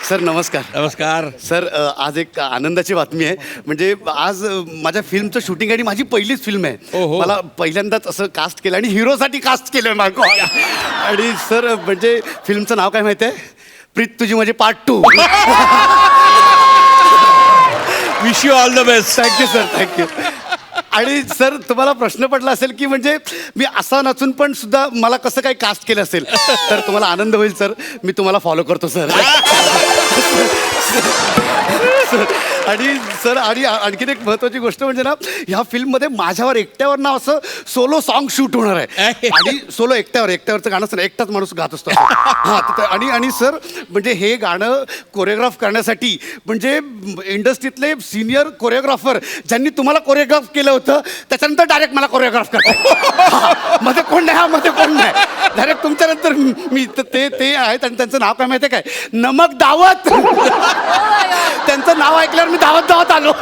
Sir नमस्कार. नमस्कार. Sir आज एक आनंदाची बातमी आहे. म्हणजे आज माझ्या फिल्मचं शूटिंग आणि माझी पहिलीच फिल्म आहे. ओहो. मला पहिल्यांदाच असं कास्ट केलं आणि हिरोसाठी कास्ट केलं मागो. आणि सर म्हणजे फिल्मचं नाव काय माहिती आहे? प्रीत तुझी म्हणजे part 2. Wish you all the best. Thank you sir, thank you. आणि सर तुम्हाला प्रश्न पडला असेल की म्हणजे मी असा नसून पण सुद्धा मला कसं काय कास्ट केलं असेल, तर तुम्हाला आनंद होईल सर. मी तुम्हाला फॉलो करतो सर. आणि सर आणि आणखीन एक महत्वाची गोष्ट म्हणजे ना, ह्या फिल्ममध्ये माझ्यावर एकट्यावर ना असं सोलो सॉन्ग शूट होणार आहे. आणि सोलो एकट्यावरचं गाणं सर एकटाच माणूस गात असतो. हां. आणि सर म्हणजे हे गाणं कोरिओग्राफ करण्यासाठी म्हणजे इंडस्ट्रीतले सिनियर कोरिओग्राफर ज्यांनी तुम्हाला कोरिओग्राफ केलं होतं त्याच्यानंतर डायरेक्ट मला कोरिओग्राफ करतात. मध्ये कोण नाही. डायरेक्ट तुमच्यानंतर मी ते आहेत. आणि त्यांचं नाव काय माहिती आहे काय? नमक दावत. त्यांचं नाव ऐकल्यावर मी धावत आलो.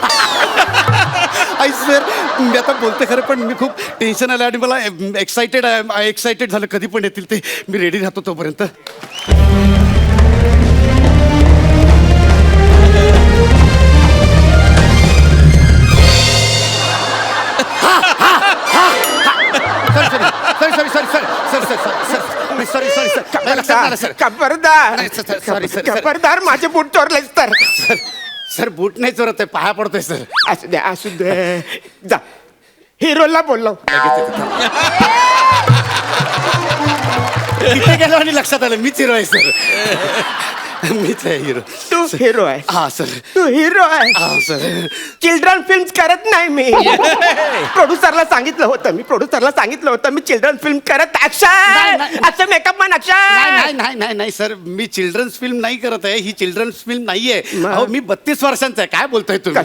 आई सर मी आता बोलते खरं, पण मी खूप टेन्शन आलं आणि मला एक्सायटेड झालं. कधी पण येतील ते, मी रेडी राहतो तोपर्यंत. सॉरी खबरदार माझे बूट चोरलेच तर. सर बूट नाही चोरत आहे, पाया पडतोय सर. असू दे जा. हिरोला बोललो. इथे गेलो आणि लक्षात आलं मीच हिरो आहे सर. मीच आहे हिरो. तू हिरो आहे. हा सर. तू हिरो आहे. हा सर. चिल्ड्रन फिल्म करत नाही मी. प्रोड्युसरला सांगितलं होतं मी चिल्ड्रन फिल्म करत असं मेकअप मॅन नाही सर, मी चिल्ड्रन्स फिल्म नाही करत आहे. ही चिल्ड्रन्स फिल्म नाहीये. अहो मी 32 वर्षांचा आहे. काय बोलतोय तुम्ही?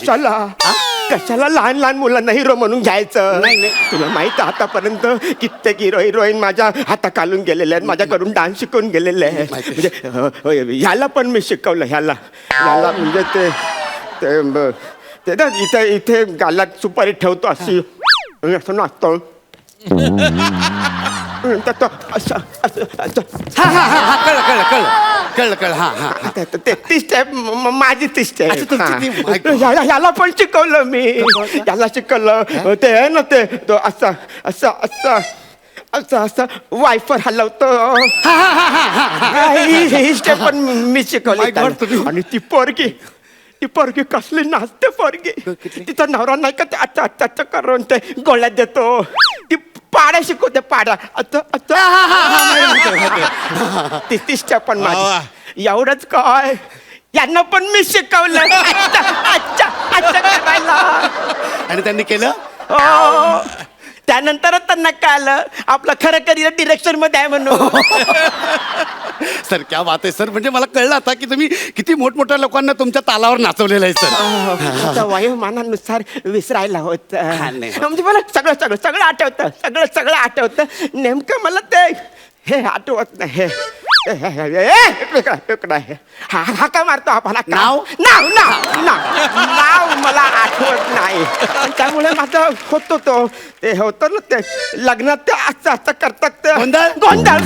कशाला लहान मुलांना हिरो म्हणून घ्यायचं? नाही. तुला माहित आहे आतापर्यंत कित्येक हिरोईन माझ्या हाताखालून गेलेले आहेत, माझ्याकडून डान्स शिकून गेलेले आहेत. म्हणजे ह्याला पण मी शिकवलं. ह्याला म्हणजे ते ना इथे गालात सुपारी ठेवतो अशी असं नाचतो. कळलं. हा. ती स्टेप माझी ती अच्छा, तुमची स्टेप. ह्याला पण शिकवलं मी. याला शिकवलं ते आहे ना ते असं वायफर हलवतो. ही स्टेप पण मी शिकवली. आणि ती पोरगी कसली नाचते पोरगी. तिचा नवरा नाही का ते अच्छा करून ते गोळ्यात देतो. ती पाड्या शिकवते पाड्या. ती स्टेप पण माझी. एवढंच काय, यांना पण मी शिकवलं. अच्छा करायला. आणि त्यांनी केलं. त्यानंतरच त्यांना कळलं आपलं खरं करिअर डिरेक्शन मध्ये आहे म्हणून. सर क्या बात आहे सर. म्हणजे मला कळलं आता की तुम्ही किती मोठमोठ्या लोकांना तुमच्या तालावर नाचवलेलं आहे सर. वयोमानानुसार विसरायला होत. म्हणजे मला सगळं आठवतं. नेमकं मला ते हे आठवत नाही. हा काय मारतो आपण? नाव मला आठवत नाही. त्यामुळे माझं होतो ते होतं ना ते लग्नात ते असं करतात ते गोंधळ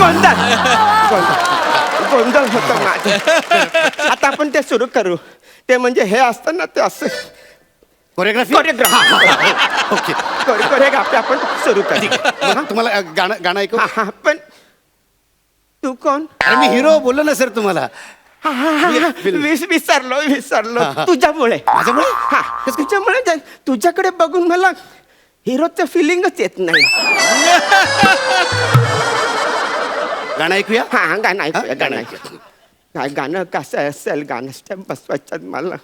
होतं माझं. आता आपण ते सुरू करू. ते म्हणजे हे असतं ना ते असं कोरिओग्राफी. ओके. कोरिओग्राफी आपण सुरू करू. तुम्हाला गाणं ऐकू. पण तू कोण? अरे मी हिरो बोललो ना सर तुम्हाला. विसरलो तुझ्यामुळे. तुझ्यामुळे तुझ्याकडे बघून मला हिरोचं फिलिंगच येत नाही. गाणं ऐकूया. गाणं ऐकूया. गाणं कसं असेल? गाणं स्टेप बसवायचं मला.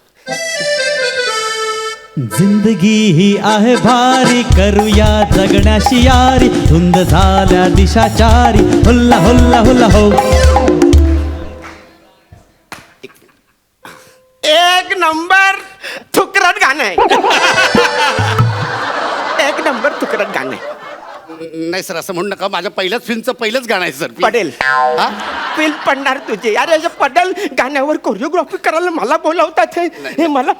जिंदगी ही आहे भारी, करूया जगण्याशी यारी, धुंद झाल्या दिशाचारी, हुल्ला हुल्ला हुल्ला हो. एक नंबर थुकरट गाणं आहे. एक नंबर थुकरट गाणं आहे. नाही सर असं म्हणू नका. माझ्या पहिल्याच फिल्मचं पहिलंच गाणं आहे सर. पडेल फिल्म पडणार तुझी. अरे पडेल गाण्यावर कोरिओग्राफी करायला मला बोलावतात. हे मला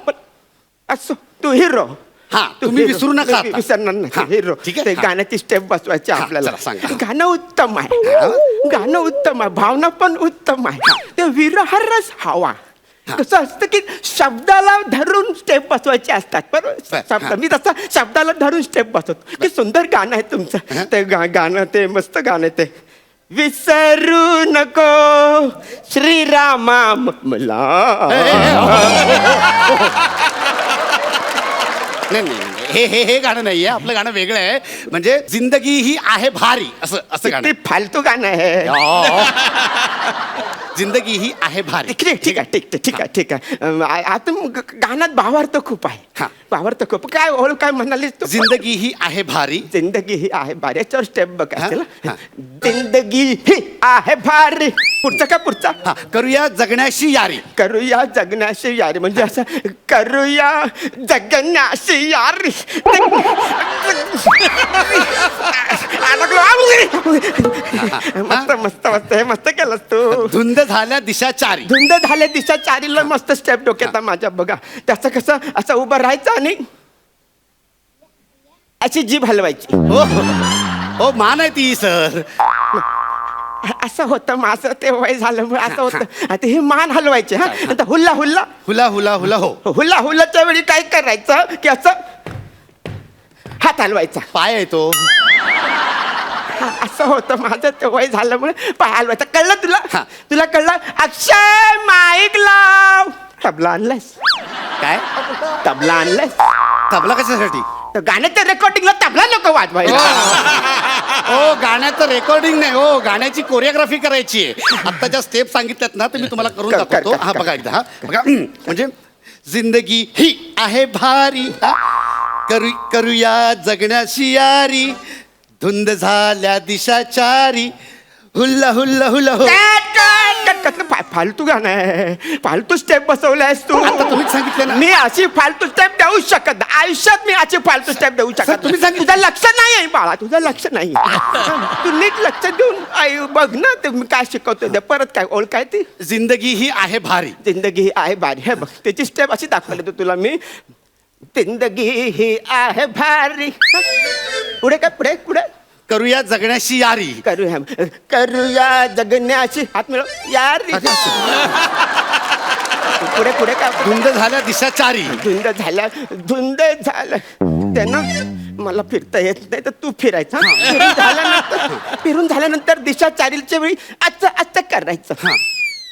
असो. तू हिरो. तुम्ही विसरू नका. विसरणार नाही. हिरो. ठीक आहे. ते गाण्याची स्टेप बसवायची आपल्याला. सांगा. गाणं उत्तम आहे. भावना पण उत्तम आहे. ते विरह रस हवा कसं असतं की शब्दाला धरून स्टेप बसवायचे असतात बरोबर शब्द मी तसा शब्दाला धरून स्टेप बसवतो की सुंदर गाणं आहे तुमचं ते गाणं ते मस्त गाणं आहे ते विसरू नको श्रीरामा मला नाही हे गाणं नाहीये आपलं गाणं वेगळं आहे म्हणजे जिंदगी ही आहे भारी असं गाणं ते फालतू गाणं आहे जिंदगी ही आहे भारी ठीक आहे आता गाण्यात भावार्थ खूप आहे हा. भावार्थ खूप काय ओळ काय म्हणालीस तू जिंदगी ही आहे भारी जिंदगी ही आहे भारी याच्यावर स्टेप बघ हा? हा. जिंदगी ही आहे भारी पुढचा हा करूया जगण्याशी यारी करूया जगण्याशी यारी म्हणजे असं करूया जगण्याशी यारी मस्त हे मस्त केलंस तू धुंद झाल्या दिशा चारी धुंद झाल्या दिशा चारीला मस्त स्टेप डोक्यात आहे माझ्या बघा त्याचं कसं असं उभं राहायचं आणि अशी जीभ हलवायची हो मान आहे ती सर असं होतं माझं ते वय झालं असं होतं आता ही मान हलवायची हा आता हुल्ला हुल्ला हुला हुला हुला हो हुल्ला हुल्लाच्या वेळी काय करायचं की असं हात हलवायचा पाय आहे तो असं होतं माझं ते वय झाल्यामुळे पाय हलवायचा कळलं तुला हा. तुला कळलं अक्षय माईक लाव तबला आणलायस काय तबला आणलायस तबला कशासाठी तर गाण्याच्या रेकॉर्डिंगला तबला नको वाजवायला हो गाण्याचं रेकॉर्डिंग नाही हो गाण्याची कोरिओग्राफी करायची आहे आता ज्या स्टेप सांगितल्यात ना ते मी तुम्हाला करून कर, दाखवतो कर, हा कर, बघा एकदा हा बघा म्हणजे जिंदगी ही आहे भारी हा करूया जगण्याशी यारी धुंद झाल्या दिशा चारी हुल्ला हुल्ला हुल्ला हो फालतू गाणं आहे फालतू स्टेप बसवलायस तू आता तुम्हीच सांगितलं ना मी अशी फालतू स्टेप देऊ शकत नाही. आयुष्यात मी अशी फालतू स्टेप देऊ शकत तुम्ही नाही. सांगितलं. तुझं लक्ष नाही आहे बाळा तुझं लक्ष नाही तू नीट लक्ष देऊन बघ ना ते मी काय शिकवतो ते परत काय ओळख काय ती जिंदगी ही आहे भारी जिंदगी ही आहे भारी हे बघ त्याची स्टेप अशी दाखवली तू तुला मी जिंदगी ही आहे भारी पुढे काय पुढे पुढे करूया जगण्याशी यारी करूया जगण्याची हात मिळव यार पुढे पुढे काय धुंद झाल्या दिशा चारी धुंद झालं त्यानं मला फिरता येत नाही तर तू फिरायचा फिरून झाल्यानंतर दिशा चारीच्या वेळी आजचं करायचं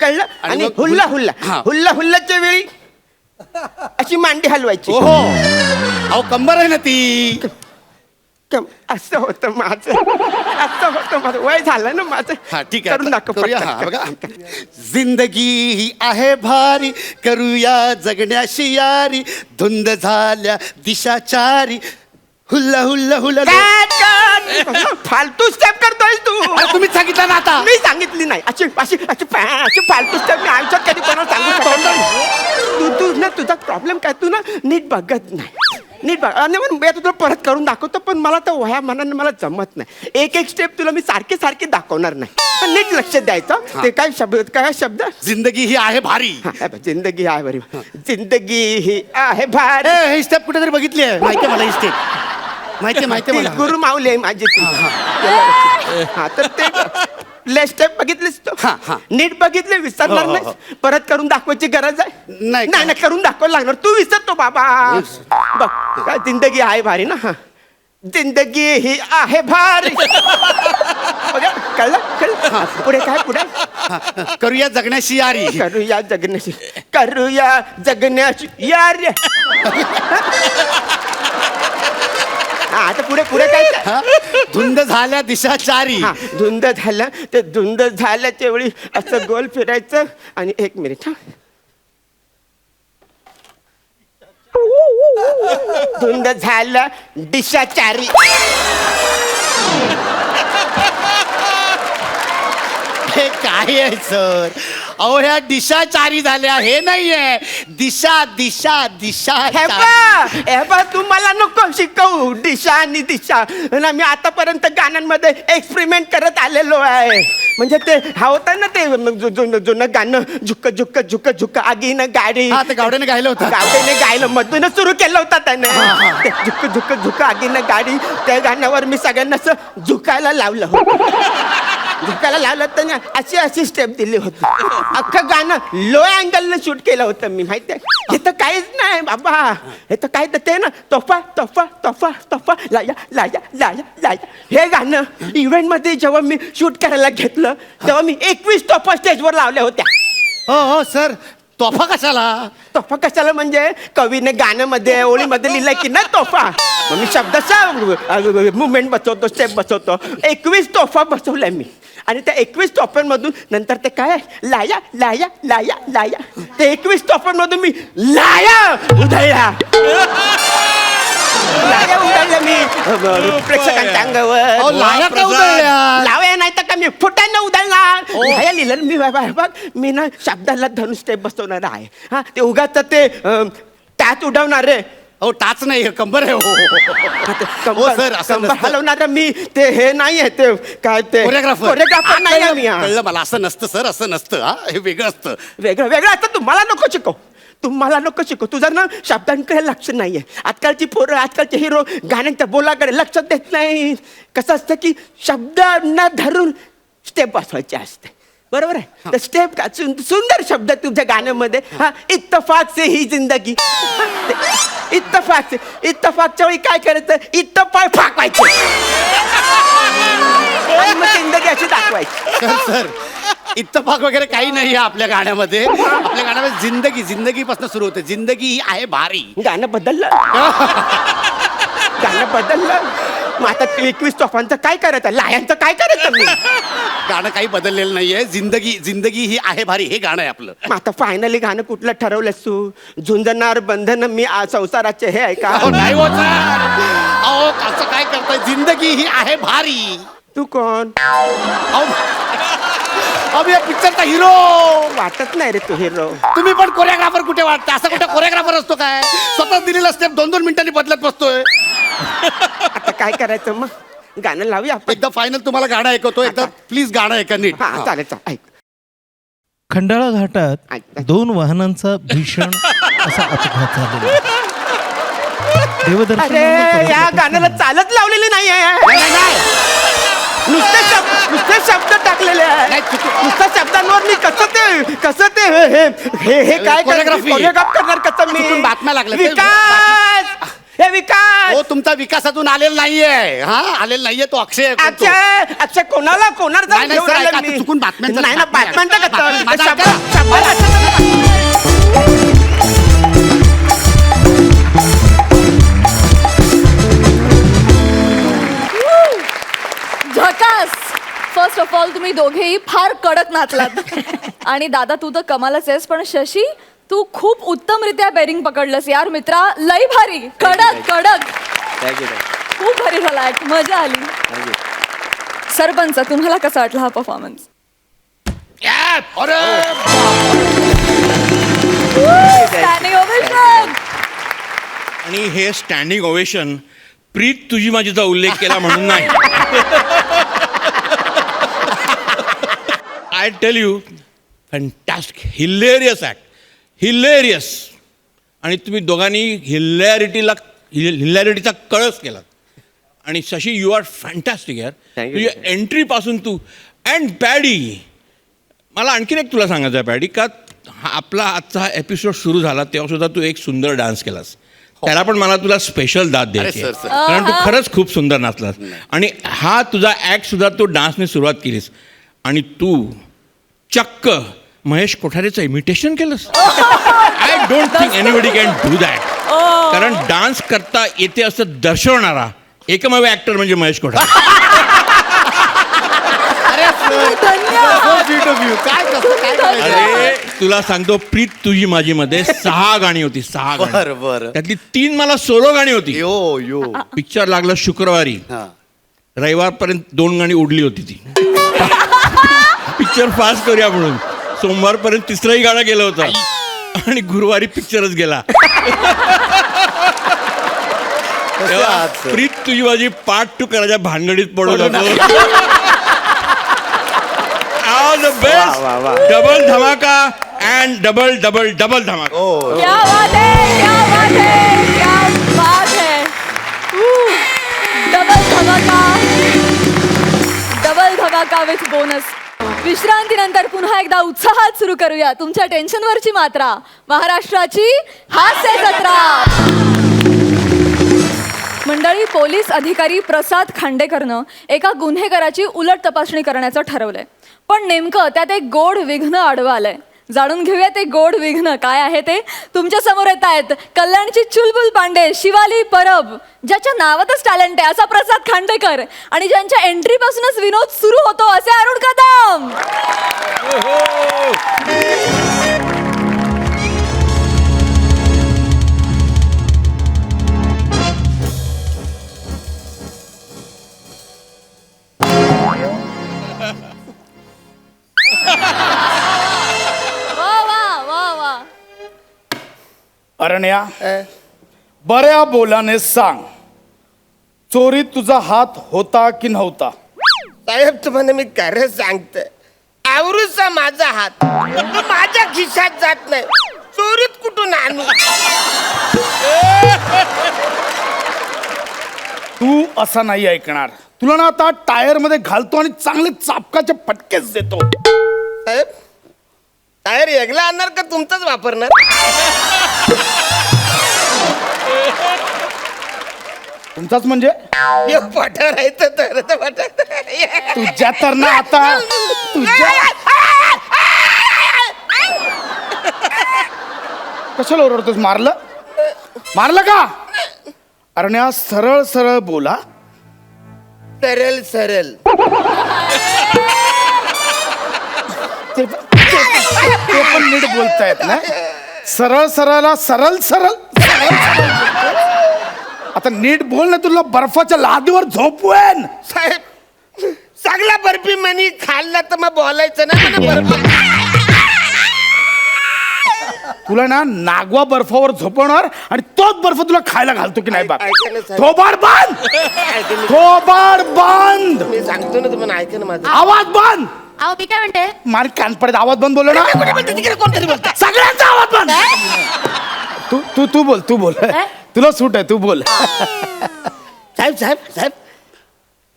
कळलं आणि मग हुल्ला हुल्ला हा. हुल्ला हुल्लाच्या वेळी अशी मांडी हलवायची ओहो अहो कंबर आहे ना ती असं होतं माझं वय झालं ना माझं हा ठीक करून आहे दाखव करूया पटकन. हा बघा जिंदगी ही आहे भारी करूया जगण्याशी यारी धुंद झाल्या दिशा चारी हुल्ला हुल्ला हुल्ला फालतू स्टेप करतोय तू अरे तुम्हीच सांगितलं ना आता मी सांगितली नाही अशी अशी अशी अशी फालतू स्टेप मी आयुष्यात कधी कोणाला सांगू शकत नाही. तू ना तुझा प्रॉब्लेम काय तू ना नीट बघत नाही नीट बघ आणि मग मी तुला परत करून दाखवतो पण मला तर वया मनाने मला जमत नाही एक एक स्टेप तुला मी सारखे दाखवणार नाही पण नीट लक्ष द्यायचं ते काय शब्द जिंदगी ही आहे भारी जिंदगी आहे बरी जिंदगी ही आहे भारी हे स्टेप कुठेतरी बघितली आहे माहिती मला ही स्टेप माहिती ती मला गुरु माऊली आहे माझी ती हा तर ते ले स्टेप बघितलीस तू हा, हा. नीट बघितले विसरणार हो, हो, नाही परत करून दाखवायची गरज आहे नाही. नाही करून दाखवायला लागणार तू विसरतो बाबा बघ काय जिंदगी आहे भारी ना हा जिंदगी ही आहे भारी बघा कळलं पुढे काय पुढे करूया जगण्याशी यारी करूया जगण्याची यार आता पुढे काय धुंद झाल्या दिशा चारी हा धुंद झालं ते धुंद झाल्याच्या वेळी असं गोल फिरायचं आणि एक मिनिट हा धुंद झालं दिशा चारी हे काय आहे सर अहो ह्या दिशा चारी झाल्या हे नाहीये दिशा दिशा दिशा हे बा तू मला नको शिकवू दिशा आणि दिशा ना मी आतापर्यंत गाण्यांमध्ये एक्सपेरिमेंट करत आलेलो आहे म्हणजे ते हा होता ना ते जुनं गाणं झुक झुक झुक झुक आगीनं गाडी हा ते गावड्याने गायलं होतं गावड्याने गायलं मधूनच सुरू केलं होतं त्याने ते झुक झुक झुक आगीनं गाडी त्या गाण्यावर मी सगळ्यांना असं झुकायला लावलं होतं झोकायला लावलं तर ना अशी अशी स्टेप दिली होती. अख्खं गाणं लो अँगलनं शूट केलं होतं मी, माहिती आहे. हे तर काहीच नाही बाबा, हे तर काय तर ते ना तोफा तोफा तोफा तोफा लाया लाया लाया लाया, हे गाणं इव्हेंट मध्ये जेव्हा मी शूट करायला घेतलं तेव्हा मी 21 तोफा स्टेजवर लावल्या होत्या. हो सर, तोफा कशाला? तोफा कशाला म्हणजे कवीने गाण्यामध्ये ओळीमध्ये लिहिलंय की नाही तोफा, मग मी शब्दाचा मुवमेंट बसवतो, स्टेप बसवतो. 21 तोफा बसवलाय मी. आणि त्या 21 तोफ्यांमधून नंतर ते काय लाया लाया लाया लाया, ते 21 तोफ्यांमधून मी लाया उधळल्या. लाया उधळल्या मी प्रेक्षकांच्या अंगावर. लाया का उधळल्या? लावया नाही तर का मी फुटायला उधळणार. लाया लिहिलं मी, बघ मी ना शब्दाला धरून स्टेप बसवणार आहे. हा, ते उगाच ते त्यात उडवणार रे. हो, टाच नाही, कंबर आहे. हो सर, असं नसतं. हलवणार मी, ते हे नाहीये, ते काय ते कोरिओग्राफर नाही आहे मी. कळलं मला, असं नसतं सर, असं नसतं. हा, हे वेगळं असतं. वेगळं वेगळं आता तुम्हाला नको शिकव, तुम्हाला नको शिकव. तुझं ना शब्दांकडे लक्ष नाहीये. आजकालची पोरं, आजकालचे हिरो गाण्यांच्या बोलाकडे लक्ष देत नाही. कसं असतं की शब्दांना धरून स्टेप बसवायची असते, बरोबर आहे. तर स्टेप का सुंदर शब्द तुझ्या गाण्यामध्ये. हा, इत्तफाक से ही जिंदगी. इत्तफाकच्या वेळी काय करायचं, इत्तफाक फाकवायचे आणि मग जिंदगी अशी दाखवायची. सर, इत्तफाक वगैरे काही नाही आहे आपल्या गाण्यामध्ये. आपल्या गाण्यामध्ये जिंदगीपासून सुरू होते. जिंदगी ही आहे भारी. गाणं बदललं. गाणं बदललं. मग आता 21 तोफांचं काय करायचं, लायांचं काय करायचं मी. गाणं काही बदललेलं नाहीये. जिंदगी ही आहे भारी, हे गाणं आहे आपलं. मग आता फायनली गाणं कुठलं ठरवलंस तू. झुंजणार बंधन मी संसाराचे, हे आहे का. अहो, नाही होत सर. अहो, असं काय करताय. जिंदगी ही आहे भारी. तू कोण. अहो, या पिक्चरचा हिरो. वाटत नाही रे तू हिरो. तुम्ही पण कोरिओग्राफर कुठे वाटतं. असं कुठे कोरिओग्राफर असतो काय. स्वतः दिलेला स्टेप 2-2 मिनिटांनी बदलत बसतोय. आता काय करायचं मग, गाणं लावूया आपण. एकदा फायनल तुम्हाला गाणं ऐकवतो. एकदा प्लीज गाणं ऐका नीट. हा, चालेल चालेल, ऐक. खंडाळा घाटात 2 वाहनांचा भीषण असा अपघात झालेला. अरे या गाण्याला चालत लावलेली नाही आहे. नुसते शब्द टाकलेले आहे. नुसत्या शब्दांवर मी कसं ते हे काय कोरिओग्राफ करणार कसं मी. चुकून बातम्या लागल्या. विकास, हे विकास. हो, तुमचा विकासातून आलेला नाहीये. हा, आलेला नाहीये तो अक्षय. अक्षय कोणाला नाही, नाही, सर, ऐका, आता चुकून बातम्यांचं- नाही ना, बातम्यांचं कसं. माझं शब्द- ऐका. शब्द- झकास. फर्स्ट ऑफ ऑल तुम्ही दोघेही फार कडक नाचलात. आणि दादा तू तर कमालच आहेस, पण शशी तू खूप उत्तमरित्या बेरिंग पकडलंस यार मित्रा. लई भारी, कडक कडक, खूप भारी झाला. मजा आली. सरपंच, तुम्हाला कसा वाटला हा परफॉर्मन्स. Standing ovation. आणि हे स्टँडिंग ओवेशन प्रीत तुझी माझीचा उल्लेख केला म्हणून नाही. I tell you, fantastic, hilarious act, hilarious. आणि तुम्ही दोघांनी हिलॅरिटीचा कळस केला. आणि शशी, यू आर फॅन्टॅस्टिक यार. Thank you. तुझ्या एंट्रीपासून तू. अँड पॅडी, मला आणखीन एक तुला सांगायचं आहे पॅडी, का आपला आजचा हा एपिसोड सुरू झाला तेव्हा सुद्धा तू एक सुंदर डान्स केलास. त्याला पण मला तुला स्पेशल दाद द्यायची आहे. सर. कारण तू खरंच खूप सुंदर नाचलास. आणि हा तुझा ॲक्ट सुद्धा तू डान्सने सुरुवात केलीस. आणि तू चक्क महेश कोठारेचं इमिटेशन केलंस. I don't think anybody can do that. कारण डान्स करता येते असं दर्शवणारा एकमेव ॲक्टर म्हणजे महेश कोठारे. अरे तुला सांगतो, प्रीत तुझी माझी मध्ये 6 गाणी होती. 6 गाणी. बरं. त्यातली 3 मला सोलो गाणी होती. यो. पिक्चर लागलं शुक्रवारी. हा. रविवारपर्यंत 2 गाणी उडली होती ती. पिक्चर फास्ट करूया म्हणून सोमवारपर्यंत 3रंही गाणं गेलं होतं. आणि गुरुवारी पिक्चरच गेला. तेव्हा प्रीत तुझी माझी पार्ट 2 करायच्या भानगडीत पडून होतो. All the best. वा, वा. डबल धमाका अँड डबल डबल डबल धमाका. क्या बात है, क्या बात है, क्या बात है. डबल धमाका, डबल धमाका. जागा का विथ बोनस. विश्रांतीनंतर पुन्हा एकदा उत्साहात सुरू करूया तुमच्या टेन्शनवरची मात्रा, महाराष्ट्राची हास्य जत्रा. मंडळी, पोलीस अधिकारी प्रसाद खांडेकरनं एका गुन्हेगाराची उलट तपासणी करण्याचं ठरवलंय. पण नेमकं त्यात एक गोड विघ्न आडवं आलंय. जाणून घेऊया ते गोड विघ्न काय आहे ते. तुमच्या समोर येत आहेत कल्याणची चुलबुल पांडे, शिवाली परब, ज्याच्या नावातच टॅलेंट आहे असा प्रसाद खांडेकर, आणि ज्यांच्या एंट्री पासूनच विनोद सुरू होतो असे अरुण कदम. अरण्या, बऱ्या बोलाने सांग, चोरीत तुझा हात होता की नव्हता? साहेब तुम्हाला मी खरं सांगतोय, आवरूचा माझा हात तो माझ्या खिशात जात नाही, चोरीत कुठून आणू? तू असा नाही ऐकणार. तुला ना आता टायर मध्ये घालतो आणि चांगले चापकाचे फटकेच देतो. साहेब टायर वेगळा आणणार का तुमचाच वापरणार? तुमचाच म्हणजे पठार आहे तर तुझ्या तर ना आता तुझ्या कशाला ओरडतोस? मारलं का? अरण्या, सरळ सरळ बोला. सरळ सरळ ते पण नीट बोलतायत ना. सरळ सरळला सरळ सरळ. आता नीट बोल ना, तुला बर्फाच्या लादीवर झोपवेन. साहेब चांगला बर्फी मनी खाल्ला तर मग बोलायचं ना मला बर्फी. तुला ना नागवा बर्फावर झोपवणार आणि तोच बर्फ तुला खायला घालतो की नाही? ऐका ना साहेब. थोबाड बांध, थोबाड बांध, मी सांगतो ना तुम्हाला, ऐका ना माझं. आवाज बांध. अहो मी काय म्हणते, मार कान पडत आवाज बंद बोललो ना. कोणतरी बोलता सगळ्यांचा आवाज बंद. तू बोल, तू बोल. तुला सूट आहे, तू बोल. साहेब साहेब साहेब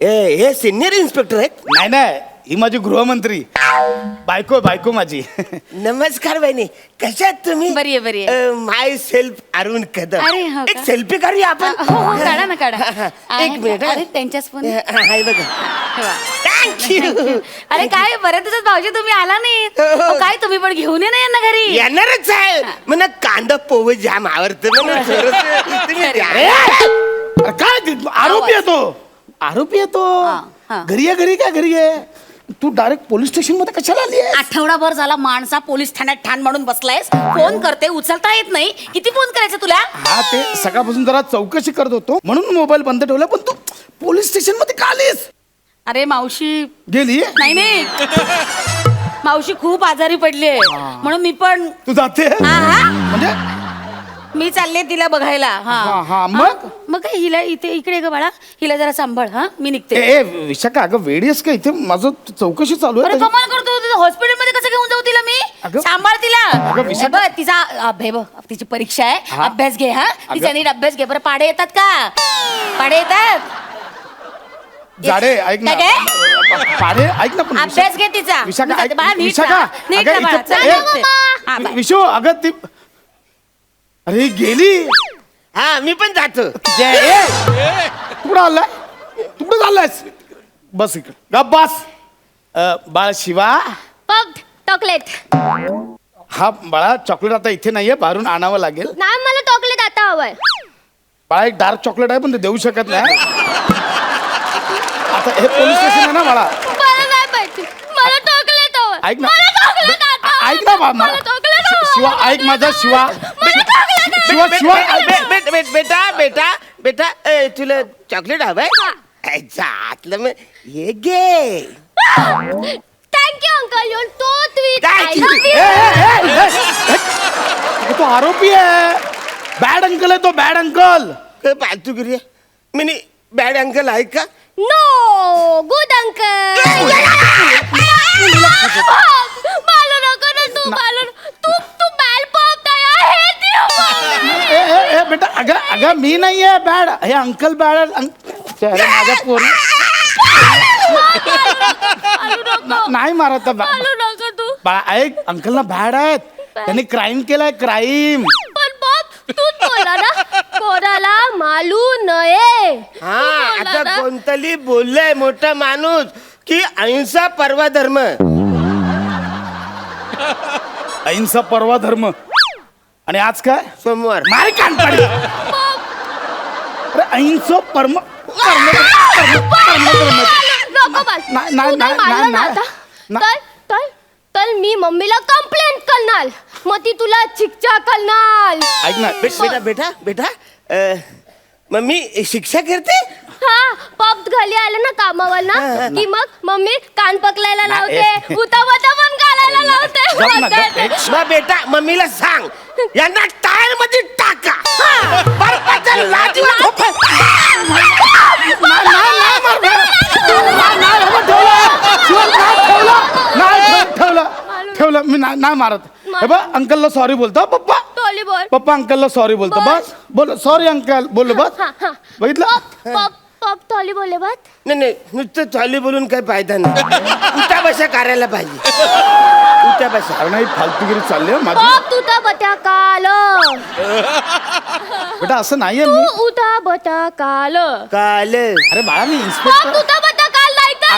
हे सिनियर इन्स्पेक्टर आहेत. नाही, ही माझी गृहमंत्री बायको माझी. नमस्कार बहिणी, कशा आहेत तुम्ही? बरी आहे, बरी आहे. माय सेल्फ अरुण कदम. अरे, हो का? एक सेल्फी काढूया आपण. हो काढा ना, काढा. एक मिनिट. अरे त्यांच्याच फोन. हाय बघा. थँक्यू. अरे काय बऱ्याच दिवसात भाऊजी तुम्ही आला नाही. अहो, काय तुम्ही पण घेऊन ये ना यांना घरी. येणारच आहे. मला कांदा पोहे जाम आवडतं म्हणून थोडंसं तुम्ही द्या. अरे काय आरोपी येतो, आरोपी येतो. हा. घरी आहे घरी आहे. तू डायरेक्ट पोलीस स्टेशन मध्ये कशाला आली आहे? आठवडाभर झाला माणसा पोलीस ठाण्यात ठाण म्हणून बसलायस. फोन करते उचलता येत नाही. किती फोन करायचा तुला? हा, ते सकाळपासून जरा चौकशी करत होतो म्हणून मोबाईल बंद ठेवला. पण तू पोलीस स्टेशन मध्ये का आलीस? अरे मावशी गेली? नाही मावशी खूप आजारी पडली म्हणून मी पण. तू जाते हा. म्हणजे? मी चालले तिला बघायला. हा, मग काय हिला इथे इकडे ग बाळा, हिला जरा सांभाळ. हा मी निघते. ए विशाखा, अगं वेळीस का इथे माझं चौकशी चालू अरे आहे. कमाल करतो. हॉस्पिटलमध्ये कसं घेऊन जाऊ तिला मी? अगं- सांभाळ तिला. अगं विशाखा- हे बघ, तिचा हे बघ, तिची परीक्षा आहे. हा. अभ्यास घे. हा तिचा अगं- नीट अभ्यास घे. बरं पाडे येतात का? पाडे येतात. जाडे ऐक ना. काय? पाडे ऐक ना. पण अभ्यास घे तिचा. विशाखा मी ऐक. जाते. बाळा, नीट विशाखा, राहा. नीट अगं राहा बाळा. इथं- चल, ए, निघते. हा, बाय. विशू, अगं ती अरे गेली. हा मी पण जातो. तू कुठं चाललायस? बस इकडे गप बस. बाळा शिवा, पप्ड चॉकलेट. हा बाळा चॉकलेट आता इथे नाहीये, बाहेरून आणावं लागेल. नाही मला चॉकलेट आता हवंय. बाळा एक डार्क चॉकलेट आहे पण ते देऊ शकत नाही. आता हे पोलीस स्टेशन आहे ना बाळा. मला नाही पाहिजे. मला चॉकलेट हवंय. ऐक ना. मला चॉकलेट आता हवंय. ऐक ना बा मला चॉकलेट हवंय. शिवा, ऐक माझा शिवा. मला चॉकलेट हवंय. शिवा ऐक. बेटा तुला चॉकलेट हवंय? आतलं मग हे घे. Thank you uncle. यू तो sweet. Thank I you. Love you. तो आरोपी आहे. बॅड अंकल आहे तो, बॅड अंकल. पालतू गिरी मी बॅड अंकल आहे का? No good uncle. मालू नको ना तू. मालू तू बॅड पॉप आहे. ए बेटा, अगं मी नाहीये बॅड. हे अंकल बॅड. माझ्या पोरी नाही मारत मारू नका तू बाळा ऐक अंकलला बॅड आहेत त्यांनी क्राईम केलाय क्राईम पण पॉप तूच बोला ना कोणाला मालू नये हा आता कोणतरी बोललंय मोठा माणूस की अहिंसा परवा धर्म. अहिंसा परवा धर्म आणि आज काय सोमवार. मारे कानपाडी अरे अहिंसा परम नको बाल. नाही, तू नाही, नाही नाही, मारलं ना नाही, आता नाही. तर मी मम्मीला कंप्लेंट करणार मग ती तुला शिक्षा करणार. ऐक ना बेटा बेटा बेटा मम्मी शिक्षा करते. हा पप घरी आलं ना कामावर ना की मग मम्मी कान पकलायला लावते उतावता पण घालायला लावते. मग बेटा मम्मीला सांग यांना टायर मध्ये टाका. बर्फाच्या लादीवर झोपा. ठेवलं मी नाही मारत हे बघ अंकलला सॉरी बोलतो पप्पा टोली बोल. पप्पा अंकलला सॉरी बोलतो बोल. बस बोल सॉरी अंकल बोल बस हा, हा. बघितलं पप पप पप टोली बोलले बात. नाही नाही नुसतं चाली बोलून काही फायदा नाही. उठा बशा करायला पाहिजे. उठा बशा. अरे नाही फालतूगिरी चालली आहे माझी पप तुझा बटा काल बेटा असं नाहीये तू मी उठा बटा काल काल अरे बाळा मी पप इन्स्पेक्टर तुझा बटा काल नाही तर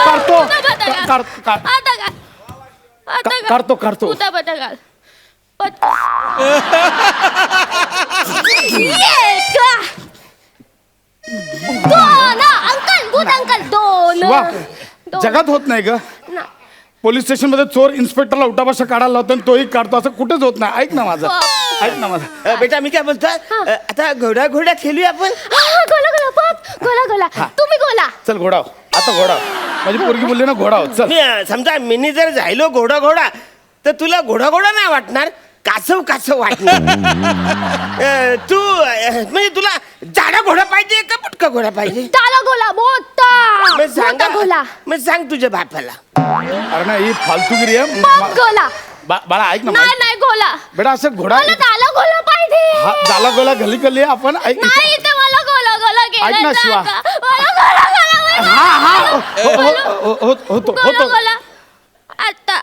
करतो आता करतो उठा बटा काल दोन अंकल गुड अंकल दोन वा जगात होत नाही ग पोलीस स्टेशन मध्ये चोर इन्स्पेक्टरला उठाभाषा काढायला लावतो आणि तोही काढतो असं कुठेच होत नाही ऐक ना माझं ऐक ना माझं बेटा मी काय बोलतोय आता घोडा घोडा खेळूया आपण. गोला गोला पप गोला गोला तुम्ही गोला चल घोडाव आता घोडाव माझी पोरगी बोलली ना घोडाव चल मी समजा मिनी जर झालो घोडा घोडा तर तुला घोडा घोडा नाही वाटणार कासव कासव वाटणार. तू म्हणजे तुला जाडा घोडा पाहिजे का पुटका घोडा पाहिजे. ताला गोला मोठा मग सांग मोठा गोला मग सांग तुझ्या बापाला. अरे नाही ही फालतूगिरी आहे पप गोला बाळा ऐक ना नाही नाही गोला बेटा असं घोडा मला ताला गोला पाहिजे हा जाला गोला गली गली आपण ऐक नाही इथे मला गोला गोला ऐक ना, शिवा. मला गोला गोला हा हा होतो गोला होतो गोला आता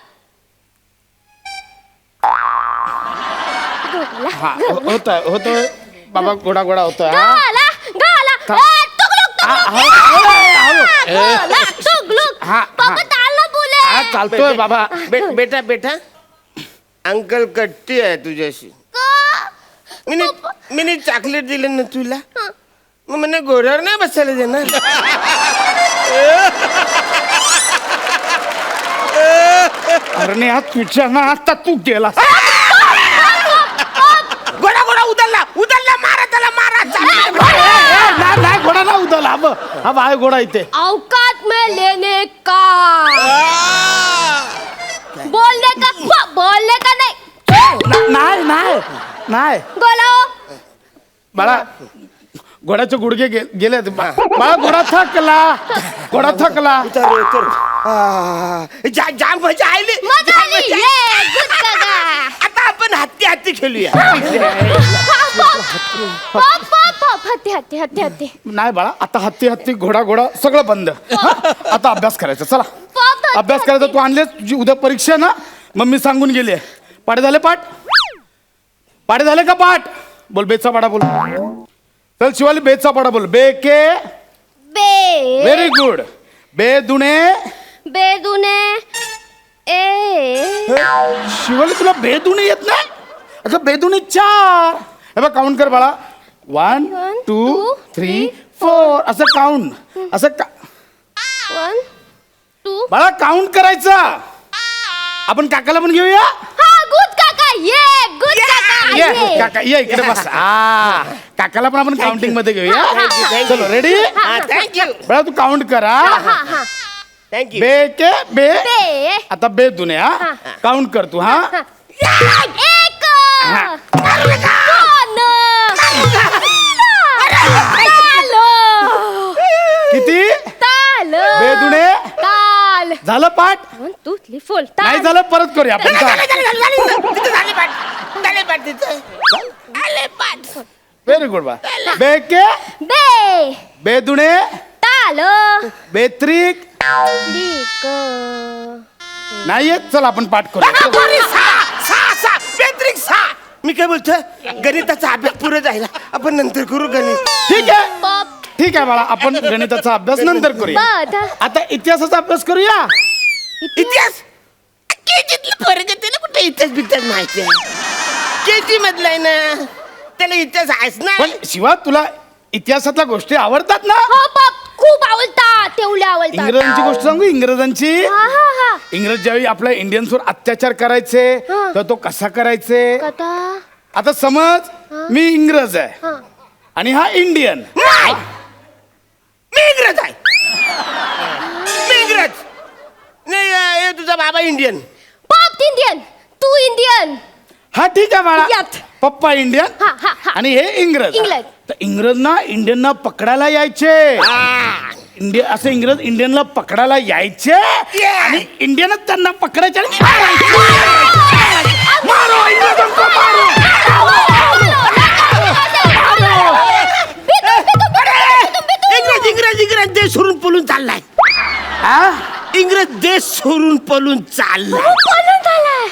हा होतोय बाबा घोडा घोडा होतोय हा गाला गाला तुगलुक तुगलुक हा, पापा ताला बोले हा चालतोय बाबा बेटा बेटा अंकल कट्टी आहे तुझ्याशी. मी चॉकलेट दिलं ना तुला मग મને घोड्यावर नाही बसायला देणार. अरे नाही तुझ्या ना आता तू गेला घोडा घोडा उदलला उदलला मारा त्याला मारा. नाही घोडा ना उदल हा बाय घोडा इथे औकात में लेने का बोलने का नहीं नाही बोलो बाळा घोड्याचे गुडघे गेले बाळा घोडा थकला जाम मजा आली. मजा आली ये गुड काका आता आपण हत्ती हत्ती खेळूया. पप हत्ती नाही बाळा आता हत्ती घोडा सगळं बंद हा? आता अभ्यास करायचा चला पप अभ्यास करायचा तू आणले तुझी उद्या परीक्षा ना मम्मी सांगून गेली पाढे झाले का पाठ बोल बेचा पाडा बोल चल शिवाली बेचा पाडा बोल बे के बे व्हेरी गुड बे दुणे बेदुने ए शिवाली तुला बेदुणे येत नाही अगं बेदुणे 4 हे बघ काउंट कर बाळा 1 2 3 4 असं काउंट असं 1 2 बाळा काउंट करायचा आपण काकाला पण घेऊया हा गुड काका ये गुड काका ये काका ये इकडे बस काकाला पण आपण काउंटिंग मध्ये घेऊया चलो रेडी थँक्यू बाळा तू काउंट करा हा थँक्यू. बे के बे बे आता बे दुने हा काउंट कर तू हा एक हा. दोन किती ताल बे दुने ताल झालं पाठ 1 2 3 4 नाही झालं परत करूया आपण झाले पाठ. झाले पाठ तिथं. आले पाठ. व्हेरी गुड बा. बेके बे बेदुणे ताल बेत्रिक डिक नाही येत. चल आपण पाठ करू. बेत्रिक सा. मी काय बोलतोय गणिताचा अभ्यास पुढे जायला आपण नंतर करू गणित. ठीक आहे पॉप ठीक आहे बाळा, आपण गणिताचा अभ्यास नंतर करूया. बद आता इतिहासाचा अभ्यास करूया. इतिहास केजीतलं फरक आहे त्याला कुठे इतिहास बितिहास माहिती आहे. केजी मधला आहे ना त्याला इतिहास आहेच ना. पण शिवा तुला इतिहासातल्या गोष्टी आवडतात ना? हो पॉप खूप आवडतात तेवढे आवडतात इंग्रजांची गोष्ट सांगू. इंग्रजांची हा हा हा इंग्रज ज्यावेळी आपल्या इंडियन्सवर अत्याचार करायचे हा. तर तो कसा करायचे. कथा आता समज मी इंग्रज आहे हा आणि हा इंडियन. नाही. मी इंग्रज आहे. मी इंग्रज नाही हे तुझा बाबा इंडियन. पॉप इंडियन तू इंडियन हा ठीक आहे बाळा. यात. पप्पा इंडियन हा हा हा आणि हे इंग्रज. इंग्रज. तर इंग्रजना इंडियनना पकडायला यायचे. असं इंग्रज इंडियनला पकडायला यायचे आणि इंडियनच त्यांना पकडायचे आणि मारायचे. मारो इंग्रजांना मारो. इंग्रज इंग्रज इंग्रज देश सोडून पळून चाललाय. हा? इंग्रज देश सोडून पळून चाललाय. पळून आलाय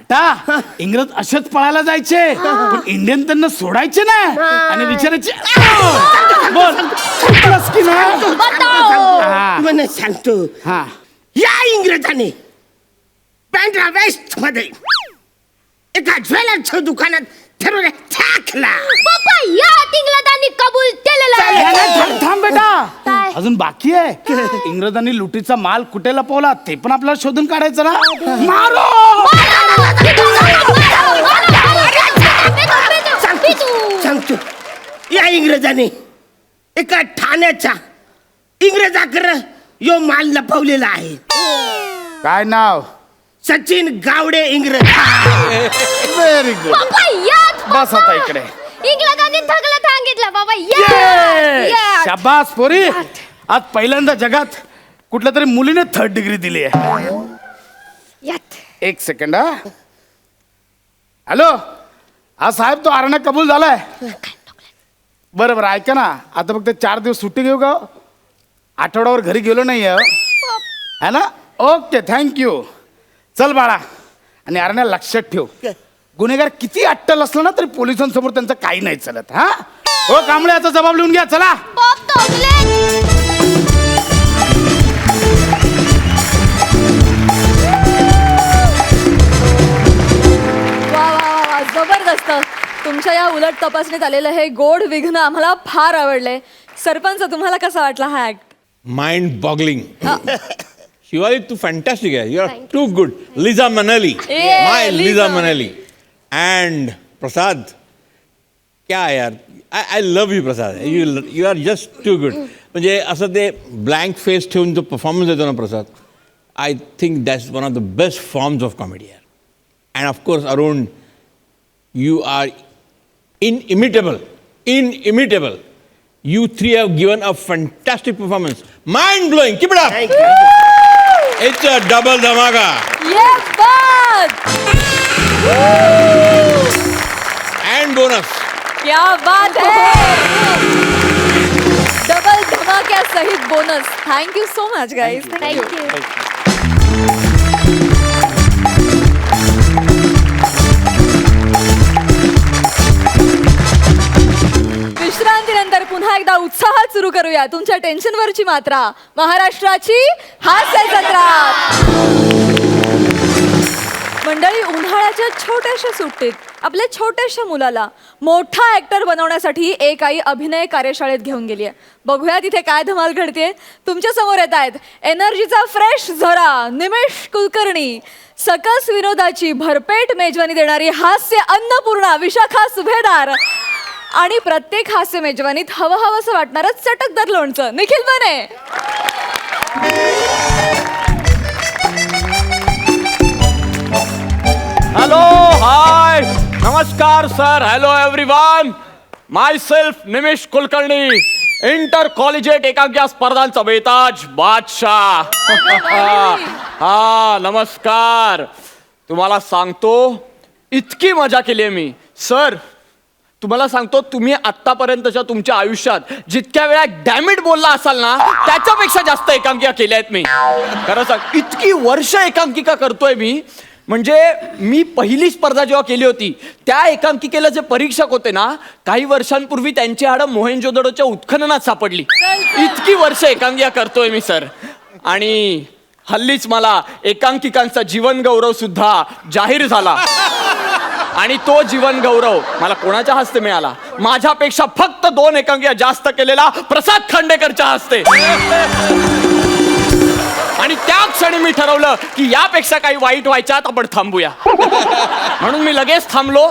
ता इंग्रज असेच पळायला जायचे पण इंडियन त्यांना सोडायचे ना आणि विचारायचे बोल संपलास की नाही? बताओ हा. मला सांगतो हा. या इंग्रजाने बँड्रा वेस्ट मध्ये एका ज्वेलरच्या दुकानात ठरवलं टाकला. पप्पा या इंग्रजांनी कबूल केलेला आहे. थांब थांब बेटा काय? अजून बाकी आहे. इंग्रजांनी लुटीचा माल कुठे लपवला ते पण आपल्याला शोधून काढायचं ना. मारो सांगतो या इंग्रजाने एका ठाण्याच्या इंग्रजाकडे यो माल लपवलेला आहे. काय नाव. सचिन गावडे इंग्रज. Very good. पप्पा यात बस आता इकडे. इंग्रजांनी थकलं सांगितलं बाबा ये. या शाबास पोरी. आज पहिल्यांदा जगात कुठल्या तरी मुलीने 3rd डिग्री दिली आहे. यात एक सेकंड. हा हॅलो हा साहेब तो आरणा कबूल झालाय. बरं बरं ऐका ना आता फक्त 4 दिवस सुट्टी घेऊ का. आठवड्यावर घरी गेलो नाही है ना. Okay thank you. चल बाळा आणि अरे लक्षात ठेव गुन्हेगार किती अट्टल असलं ना तरी पोलिसांसमोर त्यांचं काही नाही चालत. हा हो कांबळे याचा जबाब लिहून घ्या. चला. पॉप तोडले वा वा वा वा जबरदस्त. तुमच्या या उलट तपासणीत आलेलं हे गोड विघ्न आम्हाला फार आवडलंय. सरपंच तुम्हाला कसा वाटला हा ऍक्ट. Mind boggling. शिवाली तू फॅन्टॅस्टिक आहे. You are too good. Liza Manali. My Liza Liza. Manali. And Prasad क्या आहे यार. I love you Prasad. You are just too good. म्हणजे असं ते ब्लँक फेस ठेवून जो परफॉर्मन्स देतो ना Prasad I think that's one of the best forms of comedy यार. And of course Arun you are inimitable. You three have given a fantastic performance. Mind blowing. Keep it up. Thank you. It's a double dhamaka. ये बात. And bonus. क्या बात है. Double धमाक्या सहित bonus. Thank you so much guys. Thank you विश्रांतीनंतर पुन्हा एकदा उत्साहात सुरू करूया तुमच्या टेन्शनवरची मात्रा. महाराष्ट्राची हास्य जत्रा. मंडळी उन्हाळ्याच्या छोट्याशा सुट्टीत आपल्या छोट्याशा मुलाला मोठा ऍक्टर बनवण्यासाठी एक आई अभिनय कार्यशाळेत घेऊन गेली आहे. बघूया तिथे काय धमाल घडते. तुमच्या समोर येत आहेत एनर्जीचा फ्रेश झरा निमेश कुलकर्णी. सकस विनोदाची भरपेट मेजवानी देणारी हास्य अन्नपूर्णा विशाखा सुभेदार आणि प्रत्येक हास्य मेजवानीत हवं हवंसं वाटणारं चटकदार लोणचं निखिल बने. हॅलो हाय नमस्कार sir. Hello everyone. Myself Nimesh Kulkarni inter collegiate एकांकिका स्पर्धांचा बेताज बादशाह. हा नमस्कार. तुम्हाला सांगतो इतकी मजा केली आहे मी सर. तुम्हाला सांगतो, तुम्ही आतापर्यंतच्या तुमच्या आयुष्यात जितक्या वेळा डॅमिट बोलला असाल ना, त्याच्यापेक्षा जास्त एकांकिका केल्या आहेत मी. खरं सांग, इतकी वर्ष एकांकिका करतोय मी. म्हणजे मी पहिली स्पर्धा जेव्हा केली होती, त्या एकांकिकेला जे परीक्षक होते ना, काही वर्षांपूर्वी त्यांची हाडं मोहेंजोदडोच्या उत्खननात सापडली. इतकी वर्ष एकांकिका करतोय मी सर. आणि हल्लीच मला एकांकिकांचा जीवन गौरव सुद्धा जाहीर झाला. आणि तो जीवन गौरव मला कोणाच्या हस्ते मिळाला? माझ्यापेक्षा फक्त 2 एकांकिका जास्त केलेला प्रसाद खांडेकरच्या हस्ते. आणि त्या क्षणी मी ठरवलं की यापेक्षा काही वाईट व्हायच्यात, आपण थांबूया. म्हणून मी लगेच थांबलो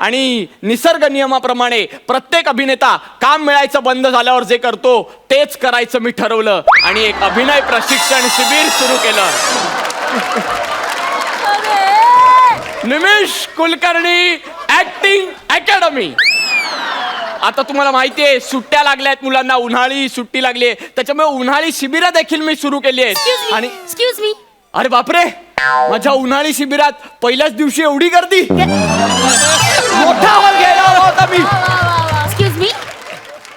आणि निसर्ग नियमाप्रमाणे प्रत्येक अभिनेता काम मिळायचं बंद झाल्यावर जे करतो तेच करायचं मी ठरवलं आणि एक अभिनय प्रशिक्षण शिबिर सुरू केलं. निमिष कुलकर्णी ऍक्टिंग अकॅडमी. आता तुम्हाला माहितीये, सुट्ट्या लागल्यात मुलांना, उन्हाळी सुट्टी लागली, त्याच्यामुळे उन्हाळी शिबिरं देखील मी सुरू केली आहेत. आणि एक्सक्यूज मी. अरे बापरे, माझ्या उन्हाळी शिबिरात पहिल्याच दिवशी एवढी गर्दी. मोठा हॉल घ्यायला हवा होता मी. Excuse me.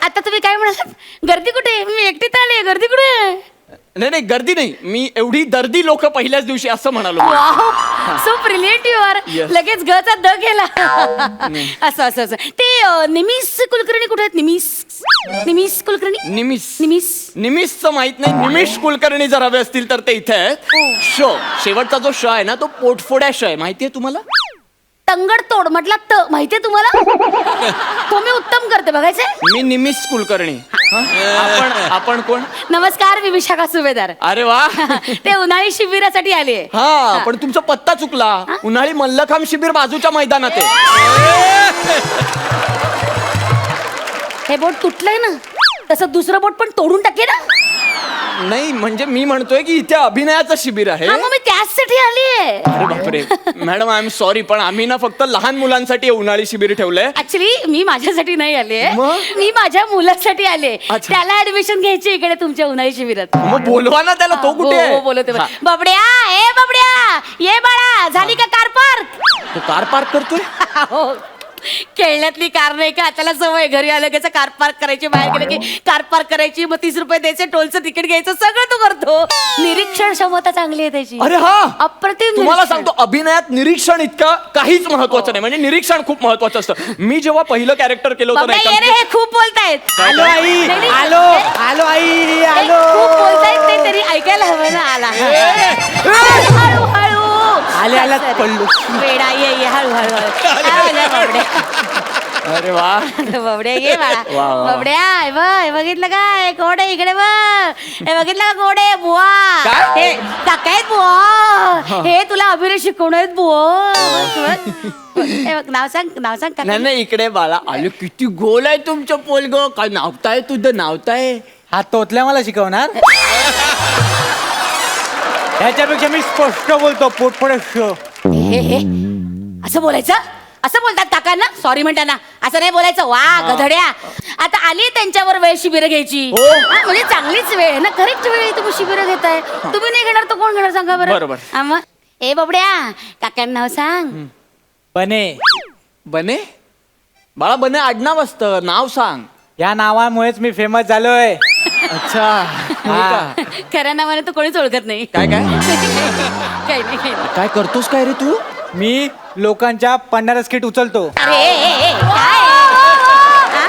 आता तुम्ही काय म्हणालात? गर्दी कुठे? मी एकटीच आले. गर्दी कुठे? नाही नाही, गर्दी नाही, मी एवढी दर्दी लोक पहिल्याच दिवशी असं म्हणालो. So brilliant you are. Yes. लगेच गचा द केला. असं असं असं. ते निमिष कुलकर्णी कुठे आहेत? निमिष कुलकर्णी. निमिषचं माहित नाही. निमिष कुलकर्णी जर हवे असतील तर ते इथे आहेत. शो शेवटचा जो श आहे ना, तो पोटफोड्या श आहे. माहितीये तुम्हाला? तंगड तोड म्हटला त माहितीये तुम्हाला? तो मी उत्तम करते, बघायचे. मी निमिष कुलकर्णी. आपण कोण? नमस्कार, मी विशाखा सुभेदार. अरे वा. ते उन्हाळी शिबिरासाठी आले. हा, पण तुमचा पत्ता चुकला. उन्हाळी मल्लखांब शिबिर बाजूच्या मैदानात आहे. हे बोट तुटलंय ना, तसं दुसरं बोट पण तोडून टाके ना. नाही, म्हणजे मी म्हणतोय की इथे अभिनयाचं शिबिर आहे. हा, मग मी त्याचसाठी आलीये. अरे बापरे. मॅडम, आय एम सॉरी, पण आम्ही ना फक्त लहान मुलांसाठी उन्हाळी शिबिर ठेवलंय. ऍक्च्युली मी माझ्यासाठी नाही आले, मग? मी माझ्या मुलासाठी आले. अच्छा. त्याला ऍडमिशन घ्यायची इकडे तुमच्या उन्हाळी शिबिरात. मग बोलवा ना त्याला. तो कुठे आहे? हो, बोलवते. हा. बबड्या, ए बबड्या, ये बाळा, झाली का कार पार्क? तो कार पार्क करतोय. हो, खेळण्यातली कार नाही का? त्याला सवय घरी आलं की कार पार्क करायची, बाहेर गेलं की कार पार्क करायची, मग 30 रुपये द्यायचे, टोलचं तिकीट घ्यायचं, सगळं तो करतो. निरीक्षण क्षमता चांगली आहे त्याची. अरे हा, अप्रतिम. तुम्हाला निरीक्षण. सांगतो, अभिनयात निरीक्षण इतकं काहीच महत्वाचं नाही. म्हणजे निरीक्षण खूप महत्वाचं असतं. मी जेव्हा पहिलं कॅरेक्टर केलं होतं बाबा, ना, ये रे, हे खूप बोलतायत. आलो आई, नाही, नाही. आलो आलो आई, हे आलो. खूप बोलतायत ते, तरी ऐकायला हवं ना. आला हळू हळू आले आल्यात पडलो. वेडा, ये हळू बबड्या. अरे वा. बबड्या, ये बाळा. वा, वा. बबड्या, हे बघितलं काय? कोड आहे इकडे बघ. हे बघितलं का? कोड आहे बुवा. काय? हे काका आहेत बुवा. हे तुला अभिनय शिकवणार आहेत बुवा. हे बघ, नाव सांग काका. नाही नाही, इकडे बाळा. आलो, किती गोल आहे तुमचं पोलग. काय नावताय तुझं? नावताय. हा तोतल्या मला शिकवणार. ह्याच्यापेक्षा मी स्पष्ट बोलतो, पोटफोड्या शो. हे असं बोलायचं? असं बोलतात काकांना? सॉरी म्हणताना असं नाही बोलायचं. वा गधड्या, आता आली त्यांच्यावर वेळ शिबिरं घ्यायची. हा, म्हणजे चांगलीच वेळ आहे ना, करेक्ट वेळ तुम्ही शिबिरं घेताय. तुम्ही नाही घेणार तर कोण घेणार सांगा बरं? बरोबर. हा, मग ए बबड्या, काकांना नाव सांग. बने. बने बाळा, बने आडनाव असतं, नाव सांग. या नावामुळेच मी फेमस झालोय. अच्छा. हा. खऱ्या नावाने तर कोणीच ओळखत नाही. काय काय काही नाही. काय करतोस काय रे तू? मी लोकांच्या पंढरा स्किट उचलतो. अरे काय? हा?